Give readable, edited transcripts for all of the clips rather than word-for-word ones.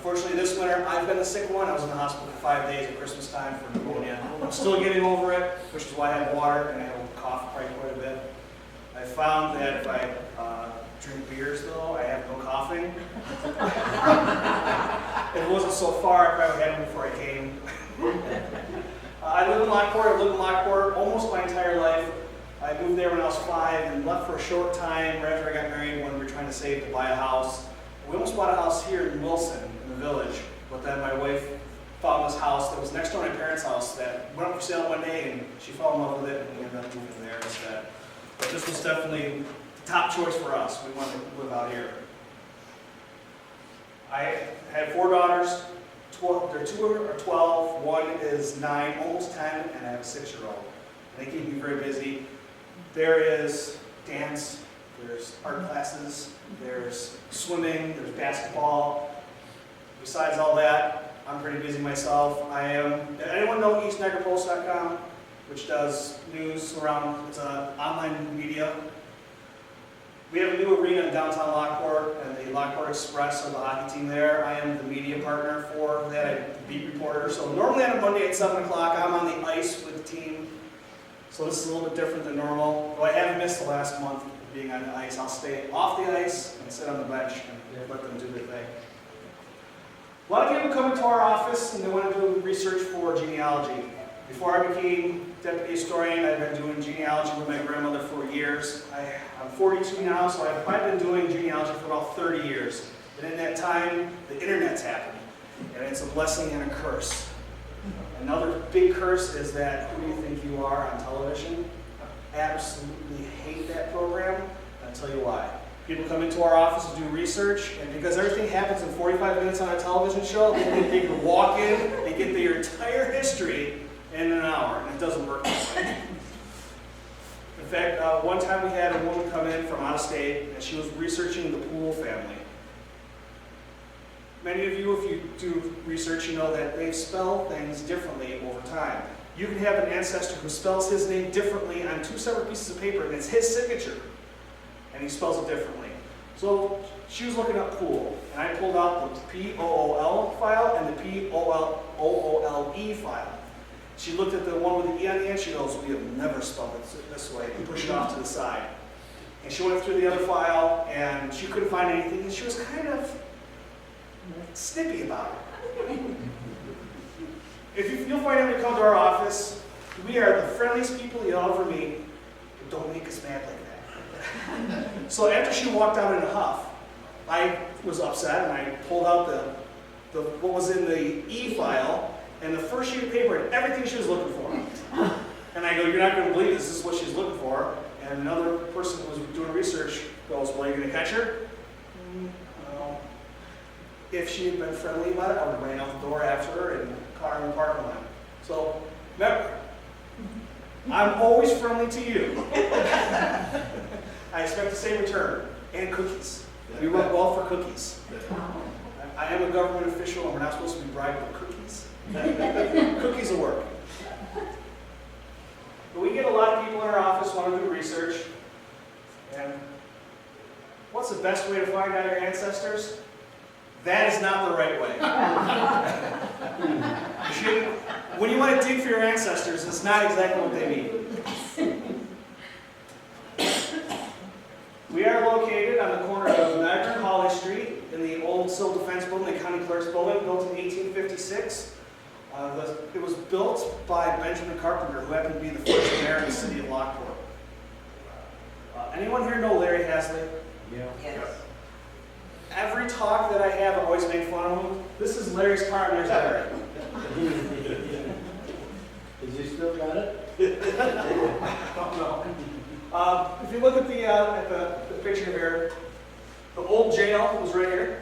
Unfortunately, this winter, I've been the sick one. I was in the hospital for 5 days at Christmas time for pneumonia. I'm still getting over it, which is why I have water and I have a cough probably quite a bit. I found that if I drink beers, though, I have no coughing. If it wasn't so far, I probably had them before I came. I live in Lockport. I lived in Lockport almost my entire life. I moved there when I was 5 and left for a short time right after I got married when we were trying to save to buy a house. We almost bought a house here in Wilson, in the village, but then my wife found this house that was next door to my parents' house that went up for sale one day, and she fell in love with it, and we ended up moving there instead. But this was definitely the top choice for us. We wanted to live out here. I had 4 daughters. They're 2 are 12, 1 is 9, almost 10, and I have a 6-year-old. And they keep me very busy. There is dance, there's art classes, there's swimming, there's basketball. Besides all that, I'm pretty busy myself. Anyone know EastNiagaraPost.com, which does news around, it's an online media. We have a new arena in downtown Lockport, and the Lockport Express are the hockey team there. I am the media partner for that, I'm the beat reporter. So normally on a Monday at 7 o'clock, I'm on the ice with the team. So this is a little bit different than normal. Though I have missed the last month of being on the ice. I'll stay off the ice and sit on the bench and let them do their thing. A lot of people come into our office and they want to do research for genealogy. Before I became deputy historian, I've been doing genealogy with my grandmother for years. I'm 42 now, so I've probably been doing genealogy for about 30 years. And in that time, the internet's happened. And it's a blessing and a curse. Another big curse is that Who Do You Think You Are on television. I absolutely hate that program, and I'll tell you why. People come into our office to do research, and because everything happens in 45 minutes on a television show, they can walk in, they get their entire history in an hour, and it doesn't work that way. In fact, one time we had a woman come in from out of state, and she was researching the Poole family. Many of you, if you do research, you know that they spell things differently over time. You can have an ancestor who spells his name differently on 2 separate pieces of paper, and it's his signature, and he spells it differently. So she was looking up Poole, and I pulled out the P-O-O-L file and the P-O-O-L-E file. She looked at the one with the E on the end, she goes, "We have never spelled it this way," and pushed it off to the side. And she went through the other file, and she couldn't find anything, and she was kind of snippy about it. You'll find out when you come to our office, we are the friendliest people you'll ever meet, but don't make us mad like that. So after she walked out in a huff, I was upset, and I pulled out what was in the E file, and the first sheet of paper had everything she was looking for. And I go, "You're not going to believe this is what she's looking for." And another person who was doing research goes, "Well, are you going to catch her?" No. If she had been friendly about it, I would have ran out the door after her and caught her in the parking lot. So, remember, I'm always friendly to you. I expect the same return. And cookies. We work well for cookies. I am a government official, and we're not supposed to be bribed with cookies. Cookies will work. But we get a lot of people in our office wanting to do research. And what's the best way to find out your ancestors? That is not the right way. When you want to dig for your ancestors, it's not exactly what they mean. We are located on the corner of Niagara and Holly Street in the old Civil Defense Building, the County Clerk's Building, built in 1856. It was built by Benjamin Carpenter, who happened to be the first mayor in the city of Lockport. Anyone here know Larry Hasley? Yeah. Yes. Every talk that I have, I always make fun of him. This is Larry's car, and there's Larry. Is he still got it? I don't know. If you look at the picture here, the old jail was right here.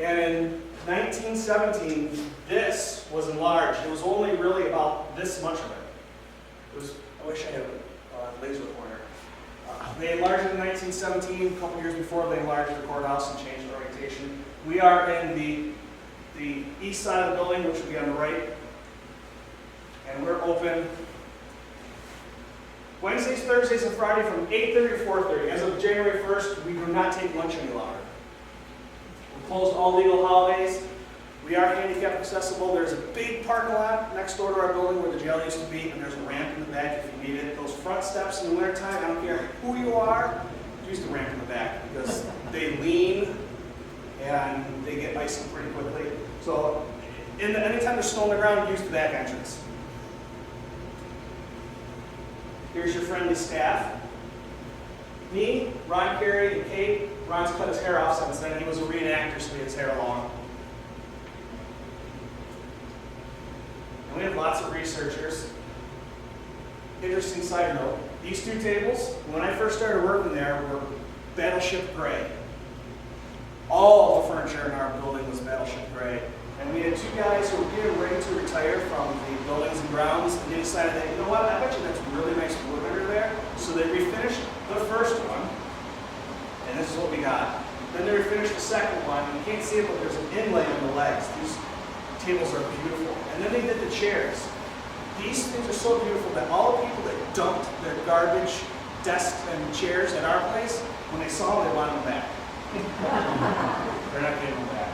And in 1917, this was enlarged. It was only really about this much of it. I wish I had a laser pointer. They enlarged it in 1917, a couple years before they enlarged the courthouse and changed the orientation. We are in the east side of the building, which would be on the right. And we're open Wednesdays, Thursdays, and Friday from 8:30 to 4:30. As of January 1st, we do not take lunch any longer. closed all legal holidays. We are handicap accessible. There's a big parking lot next door to our building where the jail used to be, and there's a ramp in the back if you need it. Those front steps in the wintertime, I don't care who you are, use the ramp in the back because they lean and they get icy pretty quickly. So anytime there's snow on the ground, use the back entrance. Here's your friendly staff. Me, Ron Carey, and Kate. Ron's cut his hair off since then. He was a reenactor, so he had his hair long. And we have lots of researchers. Interesting side note, these two tables, when I first started working there, were battleship gray. All the furniture in our building was battleship gray. And we had two guys who were getting ready to retire from the buildings and grounds, and they decided that, you know what, I bet you that's really nice wood under there. So they refinished the first one, and this is what we got. Then they refinished the second one, and you can't see it, but there's an inlay on the legs. These tables are beautiful. And then they did the chairs. These things are so beautiful that all the people that dumped their garbage desks and chairs at our place, when they saw them, they wanted them back. They're not getting them back.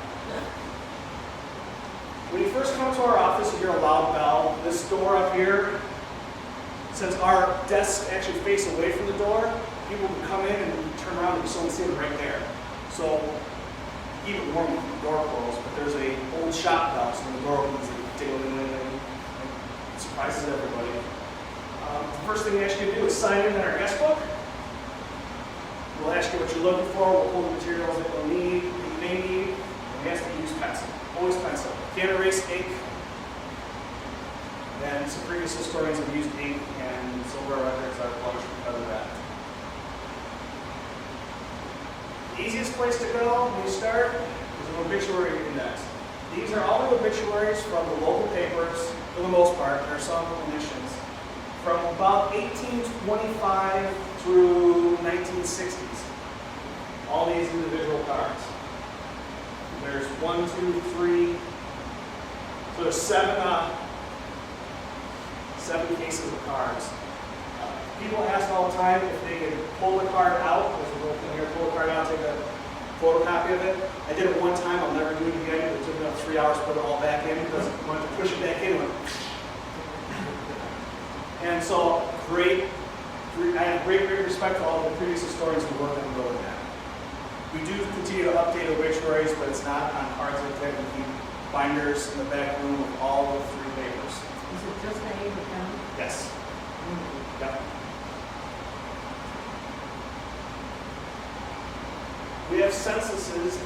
When you first come to our office, you hear a loud bell. This door up here, since our desks actually face away from the door, people can come in and turn around and someone see them right there. So keep it warm when the door closed, but there's a old shop bell, so when the door opens, it ding-a-ling-a-ling. It surprises everybody. The first thing we ask you to do is sign in our guest book. We'll ask you what you're looking for, what kind of materials that you'll need, that you may need, and we ask that you use pencil. Always pencil. Can't erase ink. And some previous historians have used ink, and some of our records are published because of that. The easiest place to go when you start is an obituary index. These are all the obituaries from the local papers, for the most part. There are some omissions. From about 1825 through 1960s. All these individual cards. There's 1, 2, 3. So there's seven cases of cards. People ask all the time if they can pull the card out. There's a little thing here, pull the card out, take a photocopy of it. I did it one time, I'll never do it again. It took me about 3 hours to put it all back in because I wanted to push it back in. And so, I have great respect for all of the previous historians who worked on building that. We do continue to update obituaries, but it's not on cards like that. We keep binders in the back room with all of the 3 papers. Is it just Niagara County? Yes. Yep. We have censuses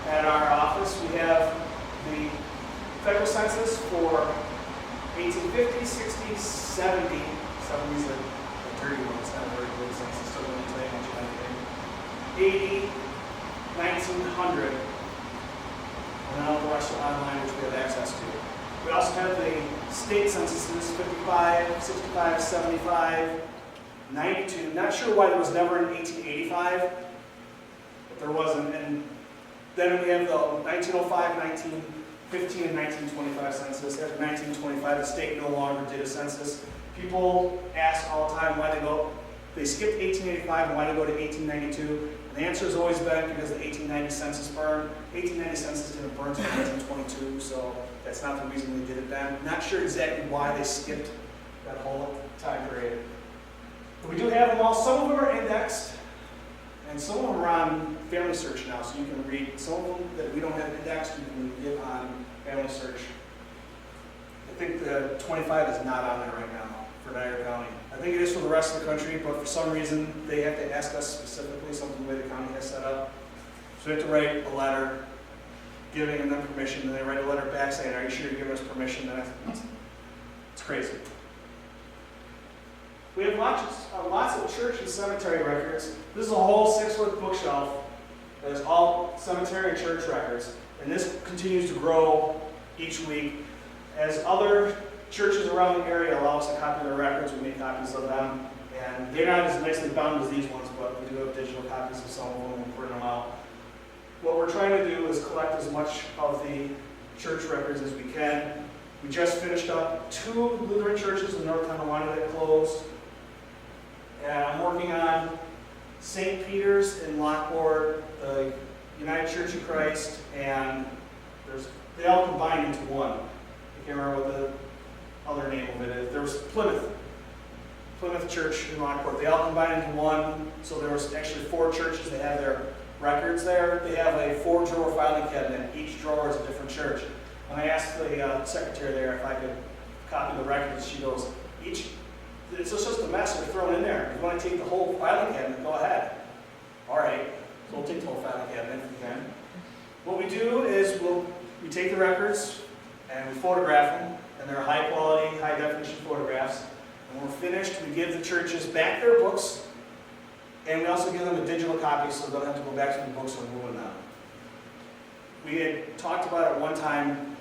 at our office. We have the federal census for 1850, 60, 70. 70 is a dirty one. It's not a very good census. Doesn't really tell you much of anything. 80, 1900. And then all the rest are online, which we have access to. We also have the state censuses, 55, 65, 75, 92. Not sure why there was never an 1885, but there wasn't. And then we have the 1905, 1915, and 1925 census. After 1925, the state no longer did a census. People ask all the time why they skipped 1885 and why they go to 1892. And the answer has always been because the 1890 census burned. 1890 census didn't burn until 1922, so that's not the reason they did it then. Not sure exactly why they skipped that whole time period. But we do have them all. Some of them are indexed, and some of them are on Family Search now, so you can read. Some of them that we don't have indexed, you can get on Family Search. I think the 25 is not on there right now for Niagara County. I think it is for the rest of the country, but for some reason they have to ask us specifically something the way the county has set up. So we have to write a letter giving them permission, and they write a letter back saying, "Are you sure you're giving us permission?" And it's crazy. We have lots of church and cemetery records. This is a whole 6-foot bookshelf that is all cemetery and church records, and this continues to grow each week. As other churches around the area allow us to copy their records, we make copies of them, and they're not as nicely bound as these ones, but we do have digital copies of some of them and print them out. What we're trying to do is collect as much of the church records as we can. We just finished up 2 Lutheran churches in North Tonawanda that closed. And I'm working on St. Peter's in Lockport, United Church of Christ, and they all combined into one. I can't remember what the other name of it is. There was Plymouth Church in Rockport. They all combined into one, so there was actually 4 churches. They have their records there. They have a 4-drawer filing cabinet. Each drawer is a different church. When I asked the secretary there if I could copy the records, she goes, it's just a mess they're thrown in there. If you want to take the whole filing cabinet, go ahead. All right, so we'll take the whole filing cabinet if we can. What we do is we take the records and we photograph them, and they're high quality, high definition photographs. And when we're finished, we give the churches back their books, and we also give them a digital copy so they don't have to go back to the books and ruin them. We had talked about at one time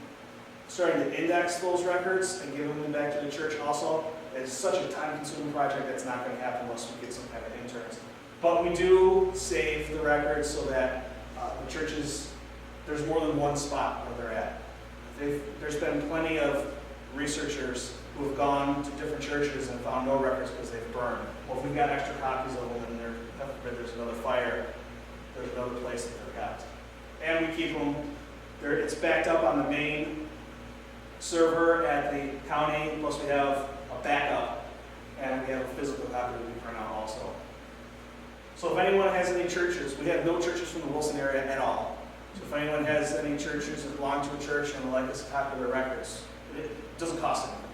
starting to index those records and giving them back to the church also. It's such a time-consuming project that's not going to happen unless we get some kind of interns. But we do save the records so that the churches, there's more than one spot where they're at. There's been plenty of researchers who have gone to different churches and found no records because they've burned. Well, if we've got extra copies of them and there's another fire, there's another place that they're kept. And we keep them, it's backed up on the main server at the county, plus we have a backup, and we have a physical copy that we print out also. So if anyone has any churches, we have no churches from the Wilson area at all. So if anyone has any churches that belong to a church and would like us to copy their records, it doesn't cost anything.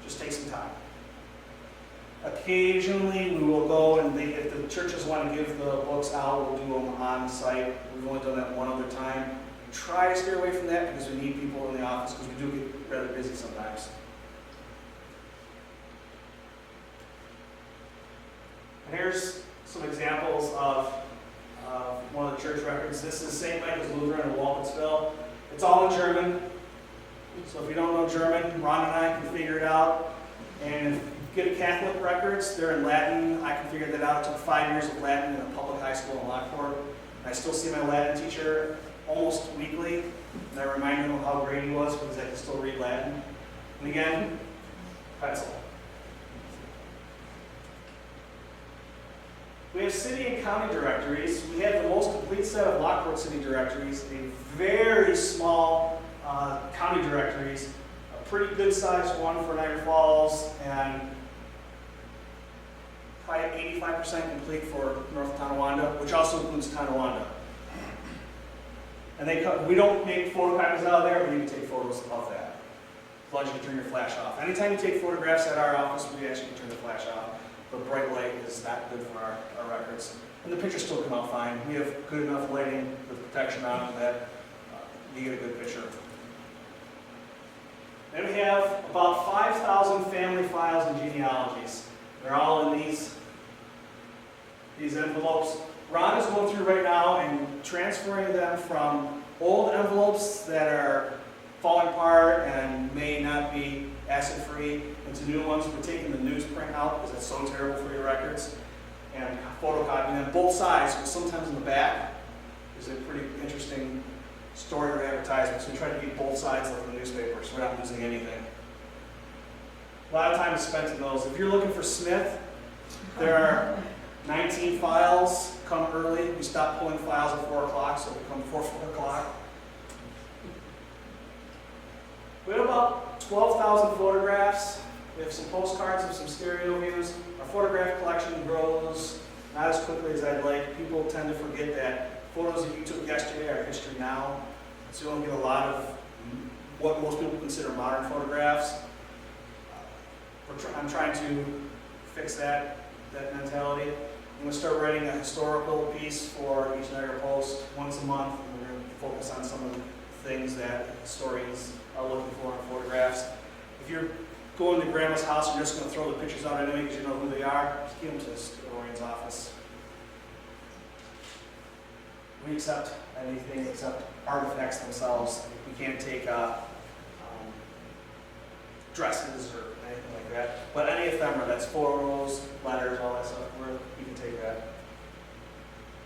Just take some time. Occasionally we will go and if the churches want to give the books out, we'll do them on site. We've only done that one other time. We try to steer away from that because we need people in the office because we do get rather busy sometimes. And here's some examples of one of the church records. This is St. Michael's Lutheran in Walpotsville. It's all in German. So if you don't know German, Ron and I can figure it out. And if you get Catholic records, they're in Latin. I can figure that out. It took 5 years of Latin in a public high school in Lockport. I still see my Latin teacher almost weekly, and I remind him of how great he was because I can still read Latin. And again, pencil. We have city and county directories. We have the most complete set of Lockport city directories, a very small county directories, a pretty good sized one for Niagara Falls, and probably 85% complete for North Tonawanda, which also includes Tonawanda. And we don't make photocopies out of there, but you can take photos of that. As long as you can turn your flash off. Anytime you take photographs at our office, we actually can turn the flash off. The bright light is not good for our records. And the pictures still come out fine. We have good enough lighting with protection on them that you get a good picture. Then we have about 5,000 family files and genealogies. They're all in these envelopes. Ron is going through right now and transferring them from old envelopes that are falling apart and may not be acid-free into new ones. We're taking the newsprint out because it's so terrible for your records and photocopying them both sides, because sometimes in the back is a pretty interesting story or advertisement, so we try to keep both sides of the newspaper so we're not losing anything. A lot of time is spent in those. If you're looking for Smith, there are 19 files come early. We stop pulling files at 4 o'clock, so they come before 4 o'clock. We have about 12,000 photographs. We have some postcards and some stereo views. Our photograph collection grows not as quickly as I'd like. People tend to forget that photos that you took yesterday are history now. So you don't get a lot of what most people consider modern photographs. I'm trying to fix that mentality. I'm going to start writing a historical piece for each Niagara Post once a month. And we're going to focus on some of the things that historians are looking for in photographs. If you're going to grandma's house and you're just going to throw the pictures out anyway because you know who they are, just give them to the historian's office. We accept anything except artifacts themselves. We can't take dresses or anything like that. But any ephemera, that's photos, letters, all that stuff, we can take that.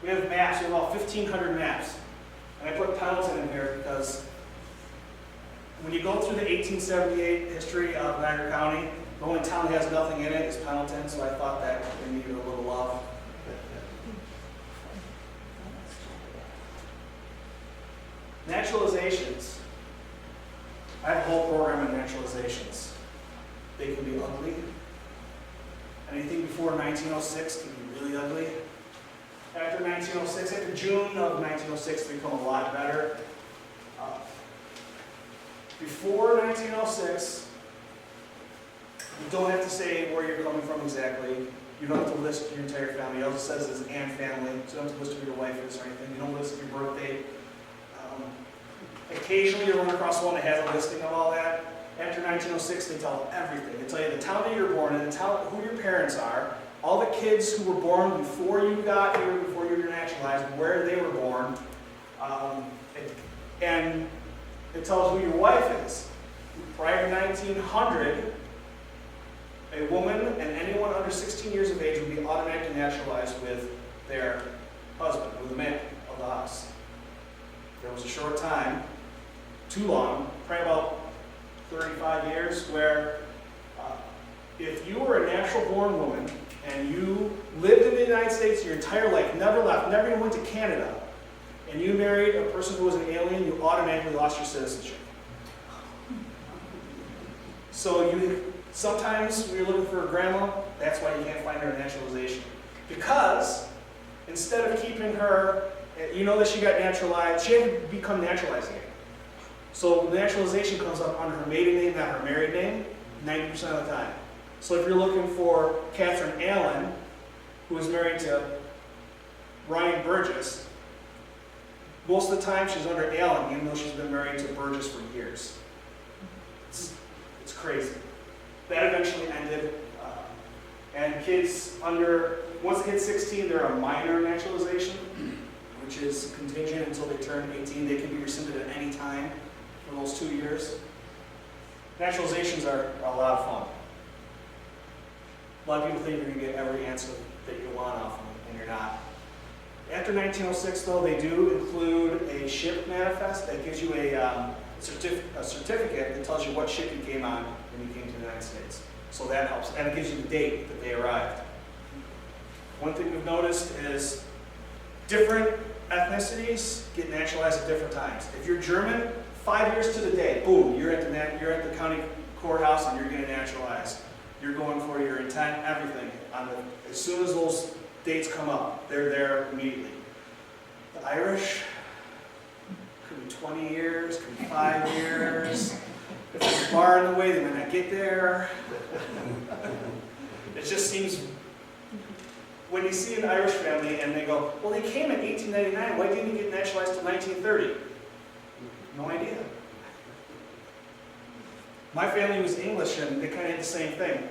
We have maps. We have about 1,500 maps. And I put Pendleton in here because when you go through the 1878 history of Niagara County, the only town that has nothing in it is Pendleton, so I thought that they needed a little love. Naturalizations. I have a whole program on naturalizations. They can be ugly. Anything before 1906 can be really ugly. After 1906, after June of 1906, they become a lot better. Before 1906, you don't have to say where you're coming from exactly. You don't have to list your entire family. It also says it's and family, so you don't have to list who your wife is or anything. You don't list your birth date. Occasionally you run across one that has a listing of all that. After 1906, they tell everything. They tell you the town that you were born in, they tell who your parents are, all the kids who were born before you got here, before you were naturalized, where they were born, and it tells who your wife is. Prior to 1900, a woman and anyone under 16 years of age would be automatically naturalized with their husband, with the man of the house. There was a short time, too long, probably about 35 years, where if you were a natural-born woman and you lived in the United States your entire life, never left, never even went to Canada, and you married a person who was an alien, you automatically lost your citizenship. So sometimes when you're looking for a grandma, that's why you can't find her naturalization. Because instead of keeping her, you know that she got naturalized, she had to become naturalized again. So naturalization comes up under her maiden name, not her married name, 90% of the time. So if you're looking for Catherine Allen, who is married to Ryan Burgess, most of the time she's under Allen, even though she's been married to Burgess for years. It's crazy. That eventually ended, and once they hit 16, they're a minor naturalization, which is contingent until they turn 18. They can be rescinded at any time for those 2 years. Naturalizations are a lot of fun. A lot of people think you're going to get every answer that you want off them, and you're not. After 1906, though, they do include a ship manifest that gives you a certificate that tells you what ship you came on when you came to the United States. So that helps, and it gives you the date that they arrived. One thing we've noticed is different ethnicities get naturalized at different times. If you're German, 5 years to the day, boom, you're at the county courthouse and you're getting naturalized. You're going for your intent, everything. As soon as those dates come up, they're there immediately. The Irish, could be 20 years, could be 5 years. If there's a bar in the way, they might not get there. It just seems, when you see an Irish family and they go, well, they came in 1899, why didn't you get naturalized till 1930? No idea. My family was English and they kind of did the same thing.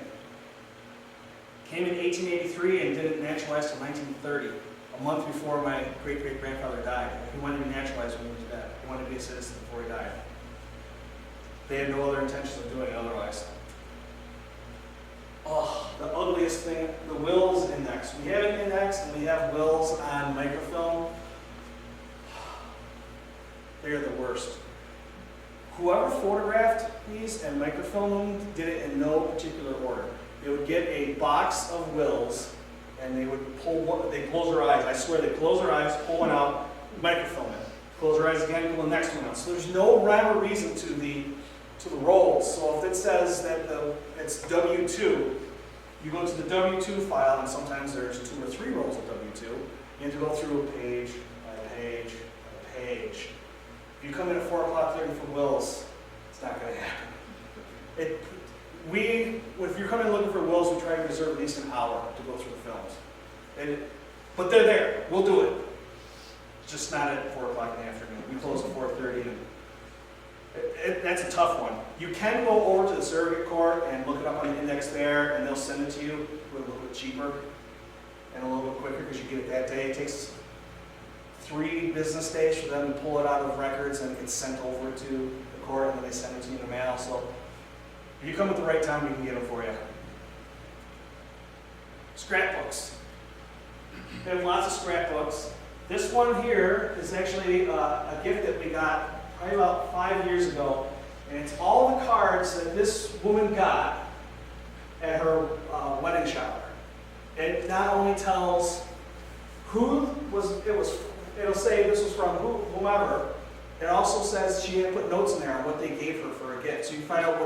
Came in 1883 and didn't naturalize till 1930, a month before my great-great-grandfather died. He wanted to be naturalized when he was dead. He wanted to be a citizen before he died. They had no other intentions of doing it otherwise. Oh, the ugliest thing, the wills index. We have an index and we have wills on microfilm. They're the worst. Whoever photographed these and microfilmed them did it in no particular order. They would get a box of wills and they would pull one, they close their eyes. I swear they close their eyes, pull one out, microfilm it. Close their eyes again, pull the next one out. So there's no rhyme or reason to the rolls. So if it says that it's W2, you go to the W2 file, and sometimes there's 2 or 3 rolls of W2. You have to go through a page by page by page. If you come in at 4 o'clock looking for wills, it's not going to happen. If you're coming looking for wills, we try to reserve at least an hour to go through the films. But they're there. We'll do it. It's just not at 4 o'clock in the afternoon. We close at 4:30. That's a tough one. You can go over to the surrogate court and look it up on the index there, and they'll send it to you a little bit cheaper and a little bit quicker because you get it that day. It takes 3 business days for them to pull it out of records and it gets sent over to the court, and then they send it to you in the mail. So if you come at the right time, we can get them for you. Scrapbooks. We have lots of scrapbooks. This one here is actually a gift that we got probably about 5 years ago, and it's all the cards that this woman got at her wedding shower. It not only tells who it'll say this was from whomever, It also says she had put notes in there on what they gave her for a gift. So you find out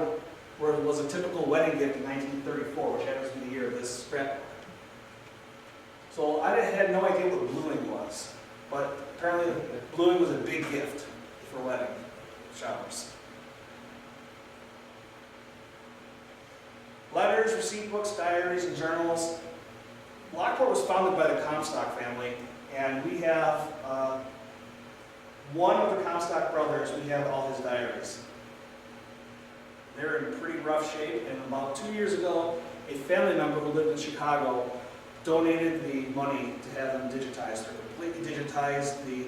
where it was a typical wedding gift in 1934, which happens to be the year of this scrapbook. So I had no idea what bluing was, but apparently bluing was a big gift for wedding showers. Letters, receipt books, diaries, and journals. Lockport was founded by the Comstock family, and we have one of the Comstock brothers, we have all his diaries. They're in pretty rough shape, and about 2 years ago, a family member who lived in Chicago donated the money to have them digitized. They're completely digitized. The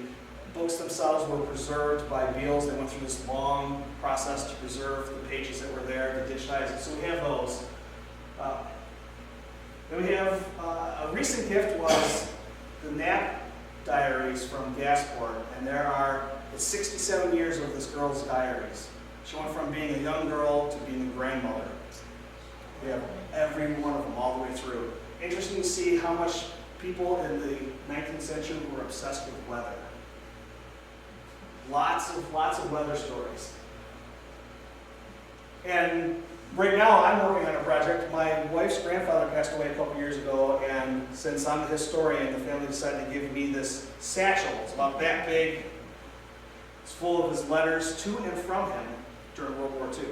books themselves were preserved by Beals. They went through this long process to preserve the pages that were there, to digitize it. So we have those. Then we have a recent gift was the Knapp diaries from Gasport, and it's 67 years of this girl's diaries. She went from being a young girl to being a grandmother. We have every one of them all the way through. Interesting to see how much people in the 19th century were obsessed with weather. Lots of weather stories. And right now I'm working on a project. My wife's grandfather passed away a couple years ago, and since I'm a historian, the family decided to give me this satchel. It's about that big. It's full of his letters to and from him during World War II.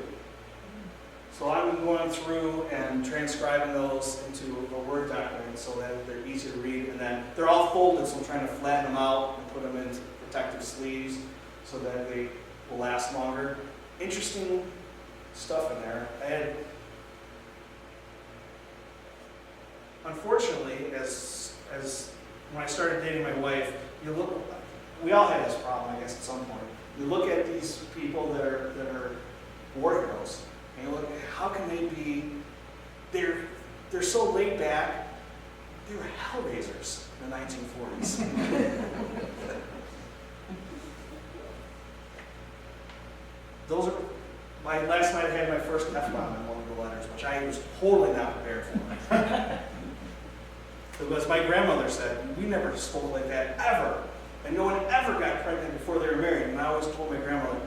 So I'm going through and transcribing those into a Word document so that they're easy to read, and then they're all folded, so I'm trying to flatten them out and put them into protective sleeves so that they will last longer. Interesting stuff in there. Unfortunately, as when I started dating my wife, we all had this problem, I guess, at some point. You look at these people that are war heroes, and you look at how can they be, they're so laid back. They were hellraisers in the 1940s. Last night I had my first F-bomb in one of the letters, which I was totally not prepared for. Because my grandmother said, we never spoke like that, ever. And no one ever got pregnant before they were married. And I always told my grandmother,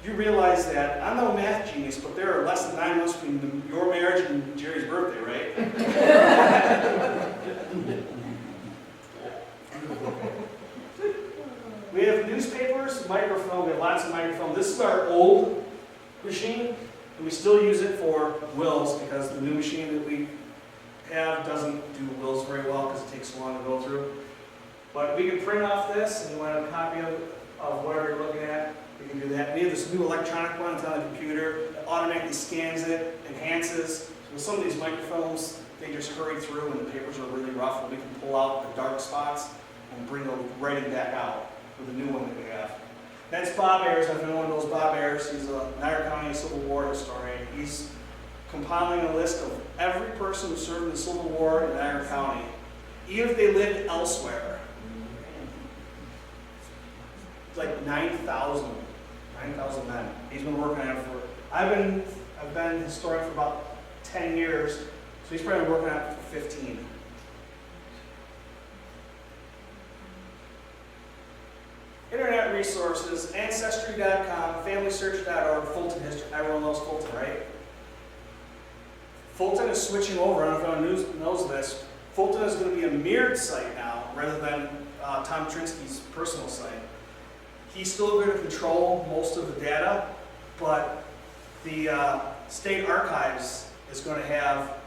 you realize that I'm no math genius, but there are less than 9 months between your marriage and Jerry's birthday, right? We have newspapers, microfilm, we have lots of microfilm. This is our old machine, and we still use it for wills because the new machine that we have doesn't do wills very well because it takes so long to go through. But we can print off this, and you want a copy of whatever you're looking at, we can do that. We have this new electronic one, it's on the computer, it automatically scans it, enhances. So with some of these microfilms, they just hurry through and the papers are really rough, and we can pull out the dark spots and bring the writing back out with the new one that we have. That's Bob Ayers. I've known those Bob Ayers. He's a Niagara County Civil War historian. He's compiling a list of every person who served in the Civil War in Niagara County, even if they lived elsewhere. It's like 9,000 men. He's been working on it for, I've been historian for about 10 years, so he's probably been working on it for 15. Internet resources, Ancestry.com, FamilySearch.org, Fulton History. Everyone knows Fulton, right? Fulton is switching over. I don't know if anyone knows this. Fulton is going to be a mirrored site now rather than Tom Trinsky's personal site. He's still going to control most of the data, but the State Archives is going to have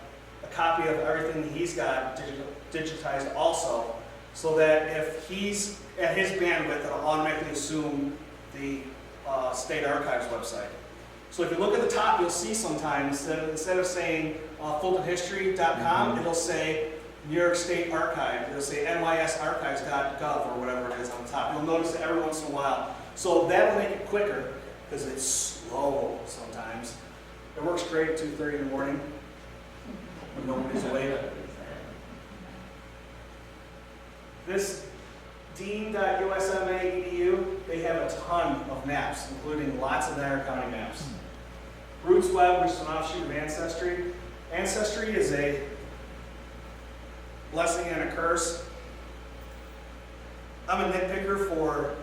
a copy of everything that he's got digitized also, so that if he's at his bandwidth, it'll automatically assume the State Archives website. So if you look at the top, you'll see sometimes that instead of saying fultonhistory.com, it'll say New York State Archive. It'll say nysarchives.gov or whatever it is on the top. You'll notice it every once in a while. So that'll make it quicker because it's slow sometimes. It works great at 2:30 in the morning when nobody's awake. This dean.usma.edu, they have a ton of maps, including lots of Niagara County maps. Roots Web, which is an offshoot of Ancestry. Ancestry is a blessing and a curse. I'm a nitpicker for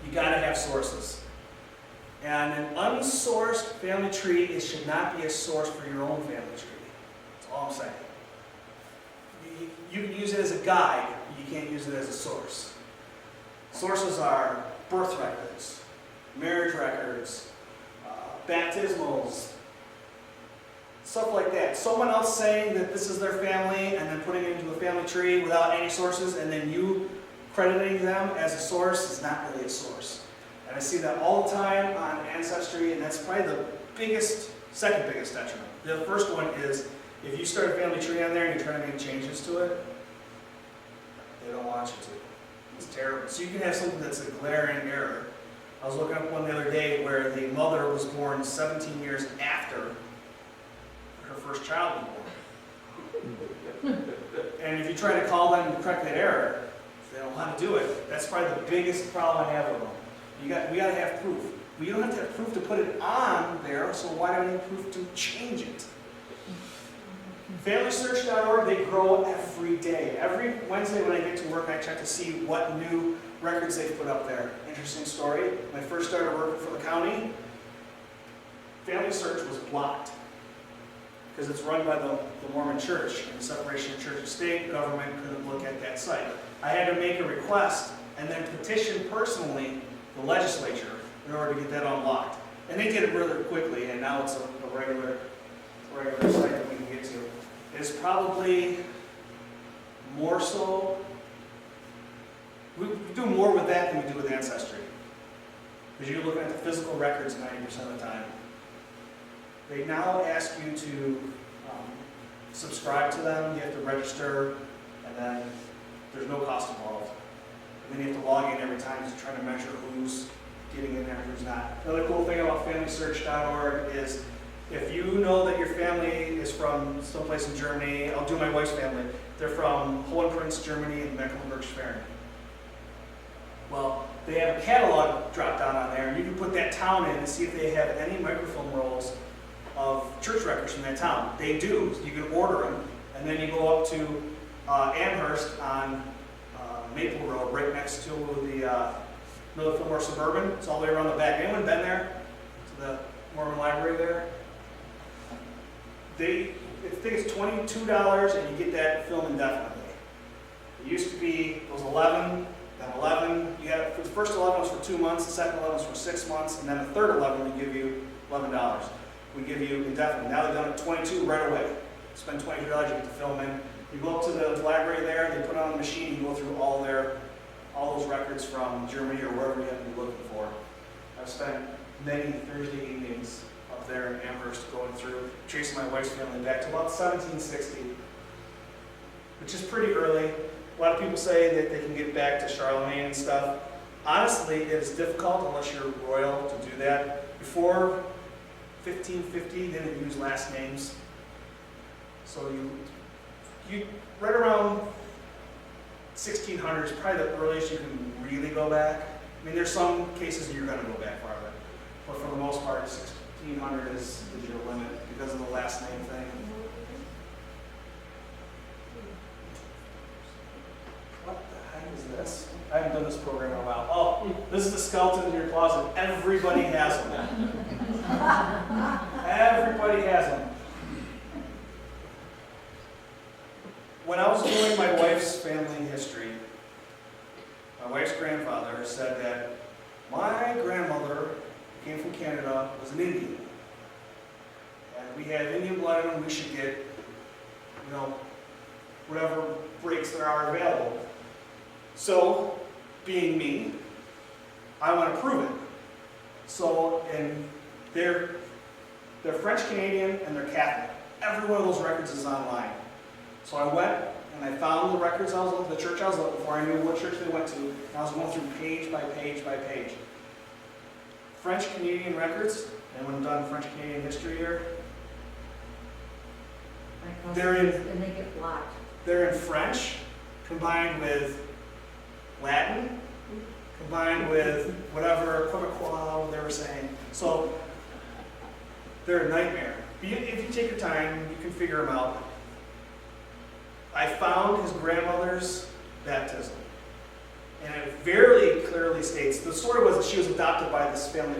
You gotta have sources. And an unsourced family tree should not be a source for your own family tree. That's all I'm saying. You can use it as a guide, but you can't use it as a source. Sources are birth records, marriage records, baptismals, stuff like that. Someone else saying that this is their family and then putting it into a family tree without any sources and then you crediting them as a source is not really a source. And I see that all the time on Ancestry, and that's probably the second biggest detriment. The first one is if you start a family tree on there and you're trying to make changes to it, they don't want you to. It's terrible. So you can have something that's a glaring error. I was looking up one the other day where the mother was born 17 years after her first child was born. And if you try to call them to correct that error, they don't want to do it. That's probably the biggest problem I have with them. We got to have proof. Well, you don't have to have proof to put it on there, so why do I need proof to change it? FamilySearch.org, they grow every day. Every Wednesday when I get to work, I check to see what new records they've put up there. Interesting story. When I first started working for the county, FamilySearch was blocked because it's run by the Mormon Church, and the separation of church and state. Government couldn't look at that site. I had to make a request and then petition personally the legislature in order to get that unlocked. And they did it really quickly, and now it's a regular site that we can get to. It's probably more so, we do more with that than we do with Ancestry. Because you're looking at the physical records 90% of the time. They now ask you to subscribe to them, you have to register, and then there's no cost involved. And then you have to log in every time to try to measure who's getting in there and who's not. Another cool thing about FamilySearch.org is if you know that your family is from someplace in Germany, I'll do my wife's family, they're from Hohenprinz, Germany, and Mecklenburg-Schwerin. Well, they have a catalog drop down on there, and you can put that town in and see if they have any microfilm rolls of church records from that town. They do. You can order them, and then you go up to Amherst on Maple Road, right next to the Miller Fillmore Suburban. It's all the way around the back. Anyone been there to the Mormon Library there? I think it's $22 and you get that film indefinitely. It used to be, it was 11, then 11. You had, for the first 11 was for 2 months, the second 11 was for 6 months, and then the third 11 we give you $11. We give you indefinitely. Now they've done it 22 right away. Spend $22, you get the film in. You go up to the library there, they put it on the machine, you go through all those records from Germany or wherever you have to be looking for. I've spent many Thursday evenings up there in Amherst going through, tracing my wife's family back to about 1760, which is pretty early. A lot of people say that they can get back to Charlemagne and stuff. Honestly, it is difficult unless you're royal to do that. Before 1550, they didn't use last names. So you right around 1600 is probably the earliest you can really go back. I mean, there's some cases that you're going to go back farther, but for the most part, 1600 is your limit because of the last name thing. What the heck is this? I haven't done this program in a while. Oh, this is the skeleton in your closet. Everybody has them. Everybody has them. When I was doing my wife's family history, my wife's grandfather said that my grandmother, who came from Canada, was an Indian. And we had Indian blood in them, we should get, whatever breaks there are available. So, being me, I want to prove it. So, and they're French Canadian and they're Catholic. Every one of those records is online. So I went and I found the records the church I was looking for. I knew what church they went to. And I was going through page by page by page. French Canadian records. Anyone done French Canadian history here? They're in. And they get blocked. They're in French, combined with Latin, combined with whatever Quebecois they were saying. So they're a nightmare. If you take your time, you can figure them out. I found his grandmother's baptism. And it very clearly states, the story was that she was adopted by this family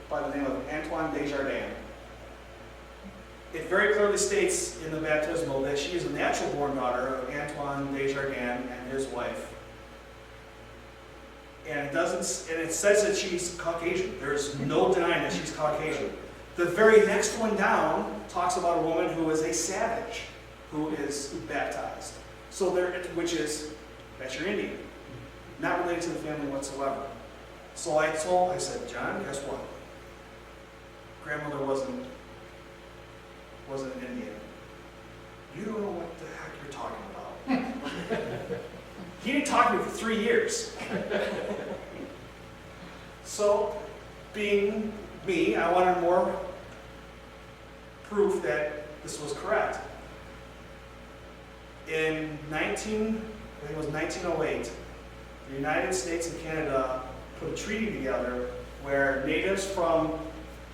by the name of Antoine Desjardins. It very clearly states in the baptismal that she is a natural born daughter of Antoine Desjardins and his wife. And it says that she's Caucasian. There's no denying that she's Caucasian. The very next one down talks about a woman who is a savage, who is baptized. So that's your Indian. Not related to the family whatsoever. So I said, John, guess what? Grandmother wasn't an Indian. You don't know what the heck you're talking about. He didn't talk to me for 3 years. So, being me, I wanted more proof that this was correct. In 1908, the United States and Canada put a treaty together where natives from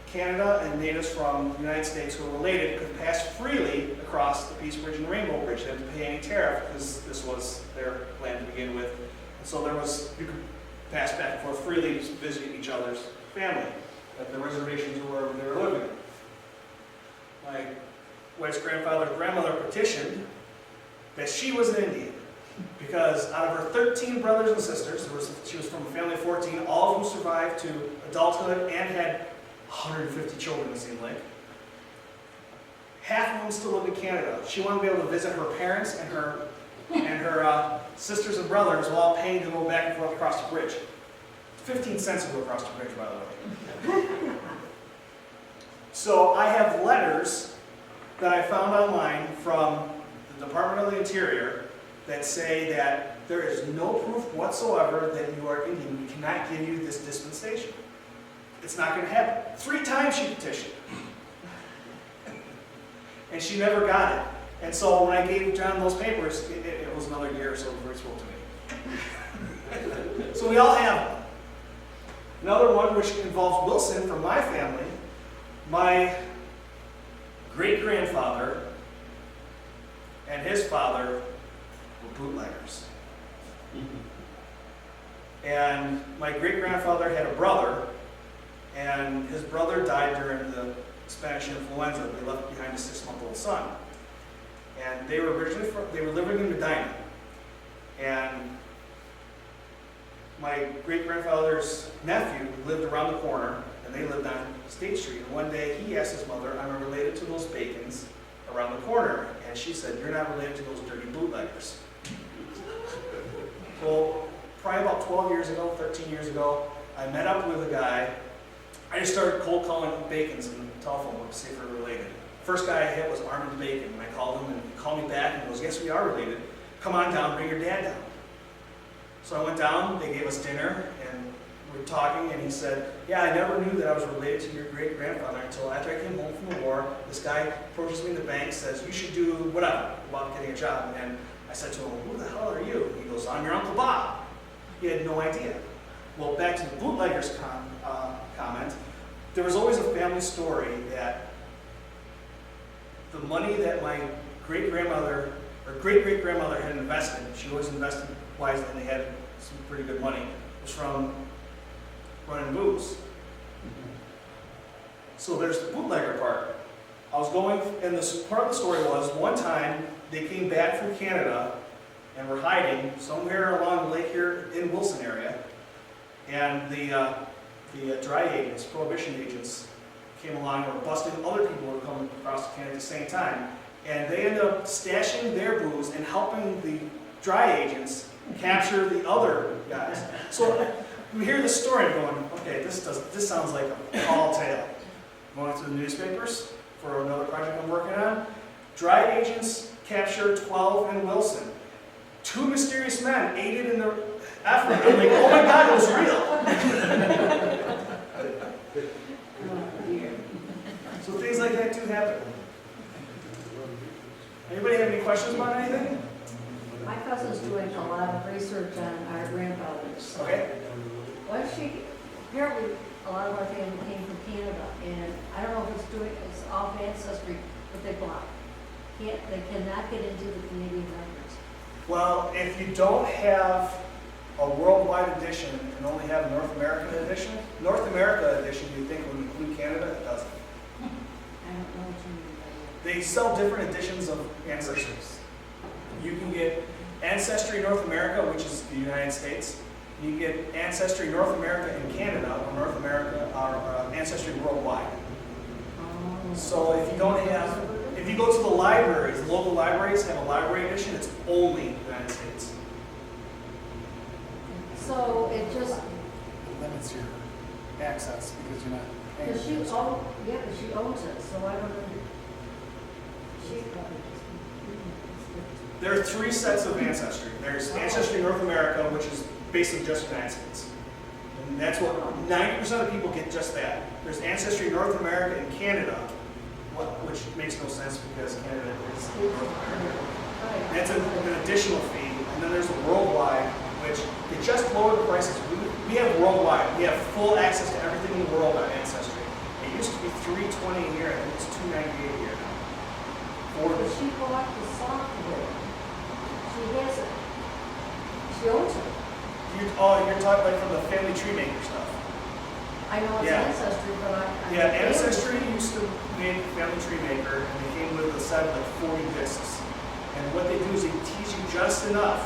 Canada and natives from the United States who were related could pass freely across the Peace Bridge and the Rainbow Bridge. They didn't pay any tariff because this was their land to begin with. And so you could pass back and forth freely, just visiting each other's family at the reservations or wherever they were living. My wife's grandmother petitioned that she was an Indian because out of her 13 brothers and sisters, she was from a family of 14, all of whom survived to adulthood and had 150 children, it seemed like. Half of them still lived in Canada. She wanted to be able to visit her parents and her sisters and brothers while paying to go back and forth across the bridge. 15 cents to go across the bridge, by the way. So I have letters that I found online from the Department of the Interior that say that there is no proof whatsoever that you are Indian. We cannot give you this dispensation. It's not going to happen. 3 times she petitioned. And she never got it. And so when I gave John those papers, it was another year or so before he spoke to me. So we all have them. Another one which involves Wilson from my family. My great-grandfather and his father were bootleggers. And my great-grandfather had a brother, and his brother died during the Spanish influenza. They left behind a 6-month-old son. And they were living in Medina. And my great-grandfather's nephew lived around the corner, and they lived on State Street. And one day he asked his mother, "Am I related to those Bacons around the corner?" And she said, "You're not related to those dirty bootleggers." Well, probably about 12 years ago, 13 years ago, I met up with a guy. I just started cold calling Bacons in the telephone book to see if we were related. First guy I hit was Armand Bacon, and I called him, and he called me back, and he goes, "Yes, we are related. Come on down, bring your dad down." So I went down, they gave us dinner, and we were talking, and he said, "Yeah, I never knew that I was related to your great-grandfather until after I came home from the war. This guy approaches me in the bank, says, 'You should do whatever about getting a job.' And I said to him, 'Who the hell are you?' He goes, 'I'm your Uncle Bob.'" He had no idea. Well, back to the bootleggers comment, there was always a family story that the money that my great-grandmother or great-great-grandmother had invested, she always invested wisely, and they had some pretty good money, was from running booze. So there's the bootlegger part. I was going, and this part of the story was, one time they came back from Canada and were hiding somewhere along the lake here in Wilson area, and the dry agents, prohibition agents, came along and were busting other people who were coming across Canada at the same time. And they ended up stashing their booze and helping the dry agents capture the other guys. So we hear this story and going, okay, this sounds like a tall tale. Going to the newspapers for another project I'm working on. Dry agents capture 12 in Wilson. 2 mysterious men aided in the effort. I'm like, oh my God, it was real. So things like that do happen. Anybody have any questions about anything? My cousin's doing a lot of research on our grandfathers. Okay. Apparently, a lot of our family came from Canada, and I don't know if it's off ancestry, but they block. They cannot get into the Canadian records. Well, if you don't have a worldwide edition and only have a North American edition. North America edition, you'd think would include Canada, it doesn't. I don't know what you mean by They sell different editions of ancestries. You can get Ancestry North America, which is the United States. You can get Ancestry North America in Canada, or North America, or Ancestry Worldwide. that. So if you don't have, if you go to the libraries, local libraries have a library edition, it's only United States. So it just, It limits your access because you're not paying. because she, oh, yeah, but she owns it, so I don't know. She, There are three sets of ancestry. There's Ancestry North America, which is basically just United States. And that's what 90% of people get, just that. There's Ancestry North America and Canada, which makes no sense because Canada is North America. That's an additional fee. And then there's the worldwide, which they just lowered the prices. We have worldwide. We have full access to everything in the world on Ancestry. It used to be $320 a year. I think it's $298 a year now. but she bought the software. She has it. She owns it. You're talking like from the Family Tree Maker stuff. I know it's Yeah. Ancestry, but I. Yeah, Ancestry used to make Family Tree Maker, and they came with a set of like 40 discs. And what they do is they teach you just enough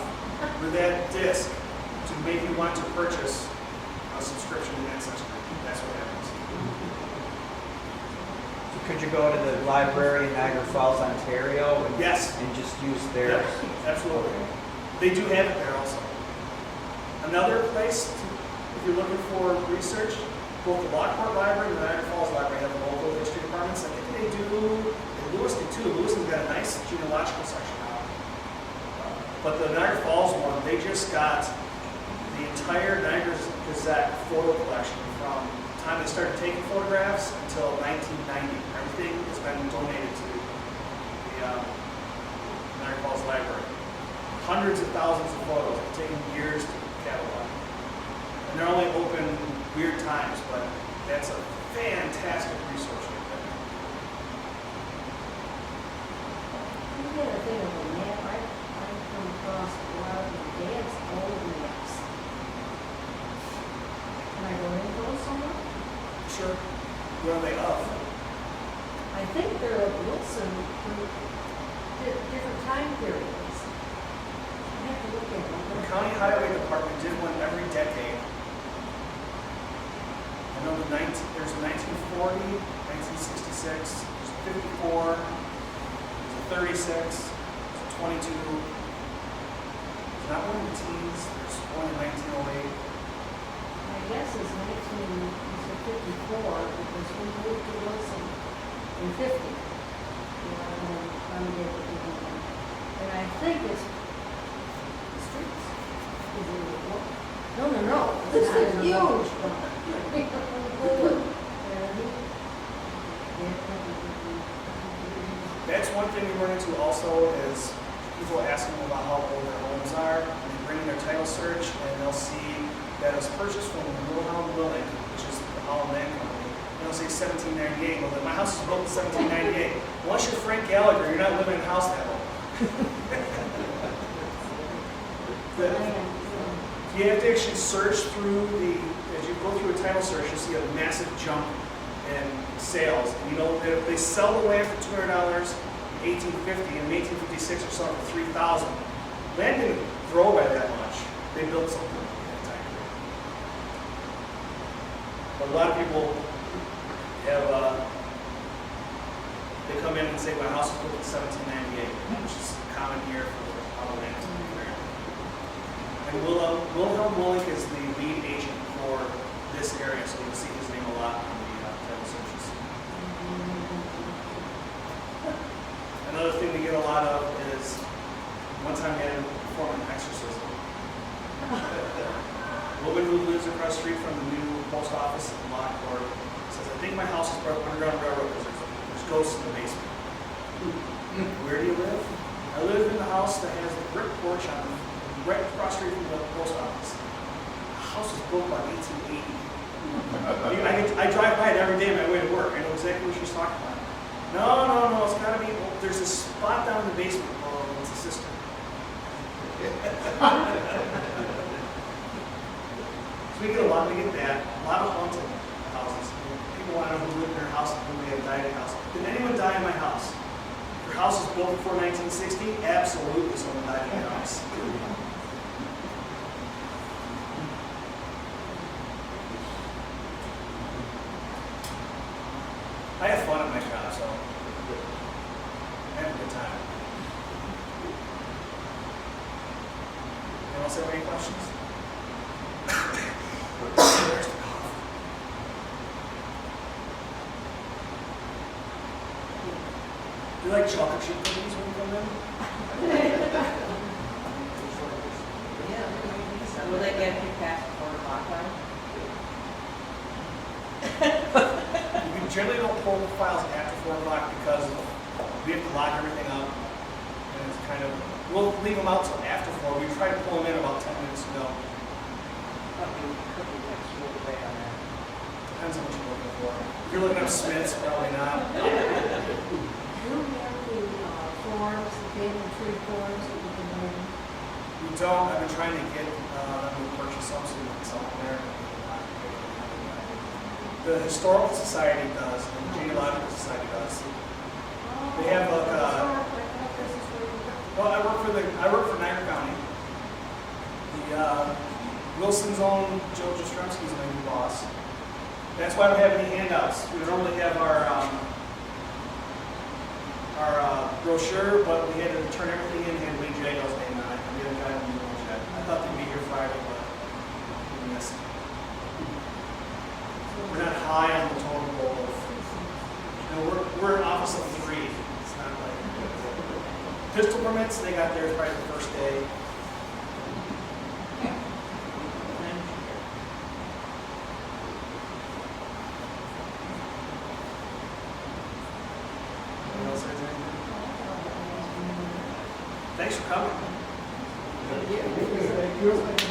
with that disc to make you want to purchase a subscription to Ancestry. That's what happens. So could you go to the library in Niagara Falls, Ontario, and, Yes, and just use theirs? absolutely. They do have it there also. Another place, if you're looking for research, both the Lockport Library and the Niagara Falls Library have local history departments. I think they do, in Lewiston too. Lewiston's got a nice genealogical section now. But the Niagara Falls one, they just got the entire Niagara Gazette photo collection from the time they started taking photographs until 1990. Everything has been donated to the Niagara Falls Library. Hundreds of thousands of photos. It's taken years to catalog. And they're only open weird times, but that's a fantastic resource right there. You get a thing of a map, I come across a lot of the dad's old maps. Can I go into those somewhere? Sure. Where are they of? I think they're of Wilson, different time periods. I have to look at The them. County Highway Department did one every decade. I know there's 1940, 1966, there's 54, there's a 36, there's a 22. There's not one in the teens, there's one in 1908. My guess is 1954, because we moved to Wilson in 50. And I think it's the streets. No. This is huge. That's one thing we run into also is people asking about how old their homes are, and they bring in their title search, and they'll see that it was purchased from Wilhelm Willing, which is the Holland Land Company. And they'll say 1798. Well, then my house was built in 1798. Unless you're Frank Gallagher, you're not living in a house that old. You have to actually search through as you go through a title search, you'll see a massive jump in sales. And you know that if they sell the land for $200 in 1850 and in 1856 or something for $3,000, land didn't grow by that much. They built something in that time period. But a lot of people have, they come in and say, my house was built in 1798, which is common here for how the land is built. And Wilhelm Willing is the lead agent for this area, so you'll see his name a lot on the title searches. Another thing we get a lot of is, one time we had to perform an exorcism. A woman who lives across the street from the new post office in Lockport says, I think my house is part of the Underground Railroad because there's ghosts in the basement. Where do you live? I live in the house that has a brick porch on it, right across the street from the post office. The house was built by 1880. I drive by it every day on my way to work. I know exactly what she's talking about. No, it's got to be, there's a spot down in the basement. Oh, it's a cistern. before 1960? Absolutely, someone died in the house. I have fun at my job, so I have a good time. Anyone else have any questions? There's the cough. Do you like chocolate chip cookies when you come in? Will they get you past 4 o'clock then? We generally don't pull the files after 4 o'clock because we have to lock everything up. And it's kind of, we'll leave them out till after 4. We try to pull them in about 10 minutes ago. Depends on what you're looking for. If you're looking up Smiths, probably not. Do you have the forms, the payment tree forms that you can bring? We don't. I've been trying to get them to purchase some so we can sell them there. The Historical Society does, and the Genealogical Society does. They have like well, I work for Niagara County. The Wilson's own Joe Jastrzemski's my new boss. That's why I don't have any handouts. We normally have our brochure, but we had to turn everything in and had Lee Jago's name on it. We haven't gotten new ones yet. I thought they'd be here Friday, but we missed. We're not high on the totem pole of, we're an office of 3. It's not like pistol permits, they got theirs probably the first day. Anyone else have anything? Thanks for coming. Thank you.